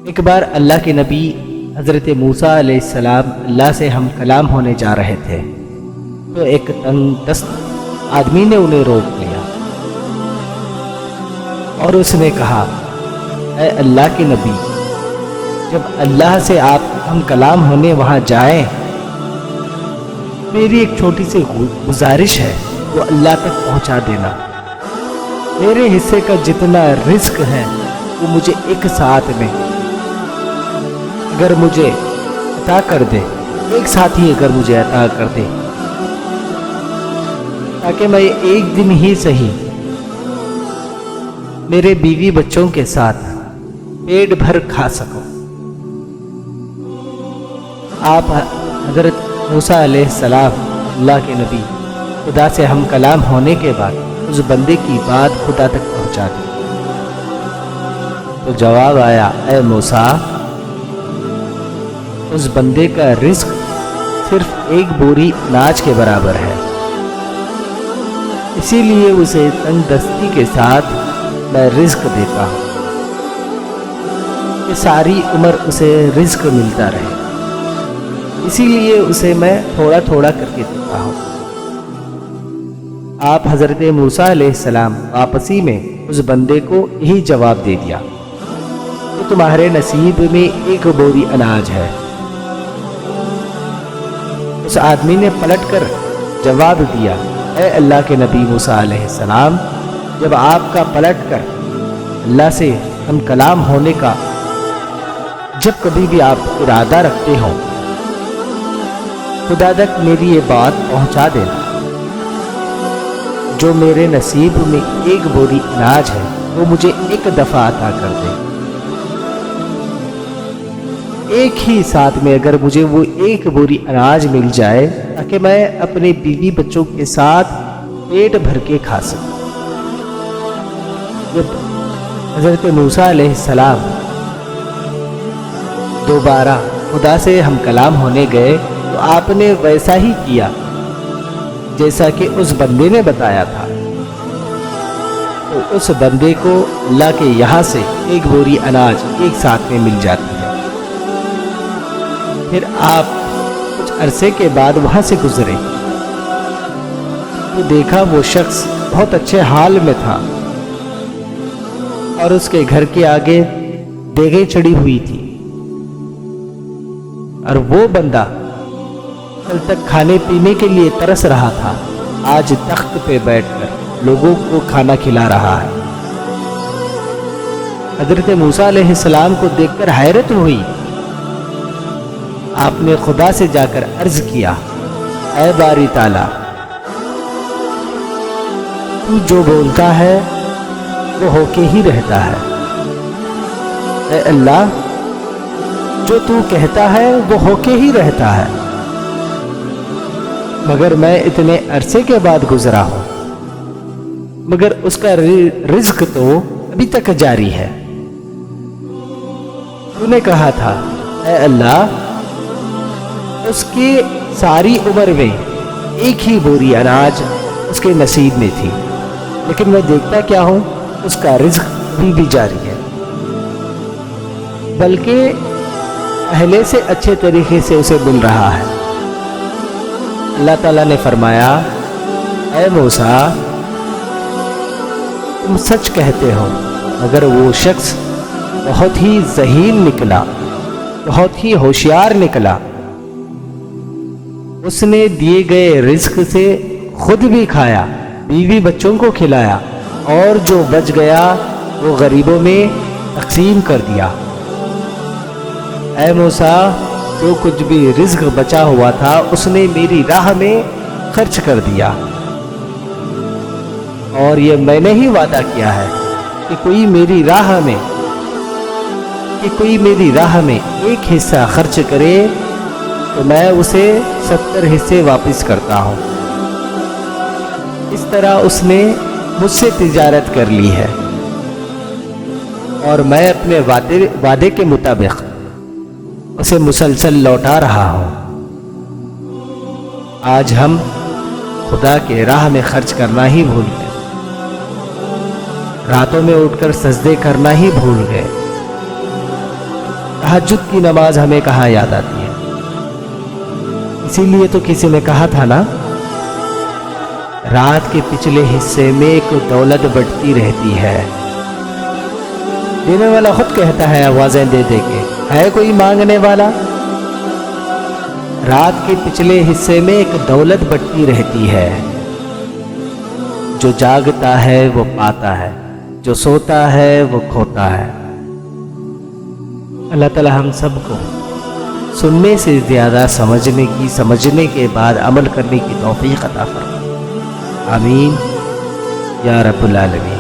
ایک بار اللہ کے نبی حضرت موسیٰ علیہ السلام اللہ سے ہم کلام ہونے جا رہے تھے تو ایک تنگ دست آدمی نے انہیں روک لیا اور اس نے کہا، اے اللہ کے نبی، جب اللہ سے آپ ہم کلام ہونے وہاں جائیں، میری ایک چھوٹی سی گزارش ہے، وہ اللہ تک پہنچا دینا۔ میرے حصے کا جتنا رزق ہے وہ مجھے ایک ساتھ میں اگر مجھے عطا کر دے، ایک ساتھ ہی اگر مجھے عطا کر دے، تاکہ میں ایک دن ہی صحیح میرے بیوی بچوں کے ساتھ پیٹ بھر کھا سکوں۔ آپ حضرت موسیٰ علیہ السلام اللہ کے نبی خدا سے ہم کلام ہونے کے بعد اس بندے کی بات خدا تک پہنچا دی تو جواب آیا، اے موسیٰ، اس بندے کا رزق صرف ایک بوری اناج کے برابر ہے، اسی لیے اسے تنگ دستی کے ساتھ میں رزق دیتا ہوں کہ ساری عمر اسے رزق ملتا رہے، اسی لیے اسے میں تھوڑا تھوڑا کر کے دیتا ہوں۔ آپ حضرت موسیٰ علیہ السلام واپسی میں اس بندے کو یہی جواب دے دیا کہ تمہارے نصیب میں ایک بوری اناج ہے۔ اس آدمی نے پلٹ کر جواب دیا، اے اللہ کے نبی موسیٰ علیہ السلام، جب آپ کا پلٹ کر اللہ سے ہم کلام ہونے کا جب کبھی بھی آپ ارادہ رکھتے ہو، خدا تک میری یہ بات پہنچا دینا، جو میرے نصیب میں ایک بوری اناج ہے وہ مجھے ایک دفعہ عطا کر دے، ایک ہی ساتھ میں اگر مجھے وہ ایک بوری اناج مل جائے تاکہ میں اپنے بیوی بچوں کے ساتھ پیٹ بھر کے کھا سکوں۔ جب حضرت موسیٰ علیہ السلام دوبارہ خدا سے ہم کلام ہونے گئے تو آپ نے ویسا ہی کیا جیسا کہ اس بندے نے بتایا تھا، تو اس بندے کو اللہ کے یہاں سے ایک بوری اناج ایک ساتھ میں مل جاتی ہے۔ پھر آپ کچھ عرصے کے بعد وہاں سے گزرے تو دیکھا وہ شخص بہت اچھے حال میں تھا اور اس کے گھر کے آگے دیگیں چڑھی ہوئی تھی، اور وہ بندہ کل تک کھانے پینے کے لیے ترس رہا تھا، آج تخت پہ بیٹھ کر لوگوں کو کھانا کھلا رہا ہے۔ حضرت موسیٰ علیہ السلام کو دیکھ کر حیرت ہوئی۔ آپ نے خدا سے جا کر عرض کیا، اے باری تعالیٰ، تو جو بولتا ہے وہ ہو کے ہی رہتا ہے، اے اللہ، جو تو کہتا ہے وہ ہو کے ہی رہتا ہے، مگر میں اتنے عرصے کے بعد گزرا ہوں، مگر اس کا رزق تو ابھی تک جاری ہے۔ تو نے کہا تھا، اے اللہ، اس کی ساری عمر میں ایک ہی بوری اناج اس کے نصیب میں تھی، لیکن میں دیکھتا کیا ہوں، اس کا رزق ابھی بھی جاری ہے، بلکہ پہلے سے اچھے طریقے سے اسے مل رہا ہے۔ اللہ تعالیٰ نے فرمایا، اے موسیٰ، تم سچ کہتے ہو، مگر وہ شخص بہت ہی ذہین نکلا، بہت ہی ہوشیار نکلا، اس نے دیے گئے رزق سے خود بھی کھایا، بیوی بچوں کو کھلایا، اور جو بچ گیا وہ غریبوں میں تقسیم کر دیا۔ اے موسیٰ، جو کچھ بھی رزق بچا ہوا تھا اس نے میری راہ میں خرچ کر دیا، اور یہ میں نے ہی وعدہ کیا ہے کہ کوئی میری راہ میں ایک حصہ خرچ کرے تو میں اسے 70 حصے واپس کرتا ہوں۔ اس طرح اس نے مجھ سے تجارت کر لی ہے، اور میں اپنے وعدے کے مطابق اسے مسلسل لوٹا رہا ہوں۔ آج ہم خدا کے راہ میں خرچ کرنا ہی بھول گئے، راتوں میں اٹھ کر سجدے کرنا ہی بھول گئے، تہجد کی نماز ہمیں کہاں یاد آتی ہے؟ اسی لیے تو کسی نے کہا تھا نا، رات کے پچھلے حصے میں ایک دولت بڑھتی رہتی ہے۔ دینے والا خود کہتا ہے آوازیں دے دے کے، ہے کوئی مانگنے والا؟ رات کے پچھلے حصے میں ایک دولت بڑھتی رہتی ہے، جو جاگتا ہے وہ پاتا ہے، جو سوتا ہے وہ کھوتا ہے۔ اللہ تعالی ہم سب کو سننے سے زیادہ سمجھنے کے بعد عمل کرنے کی توفیق عطا فرمائے۔ آمین یا رب العالمین۔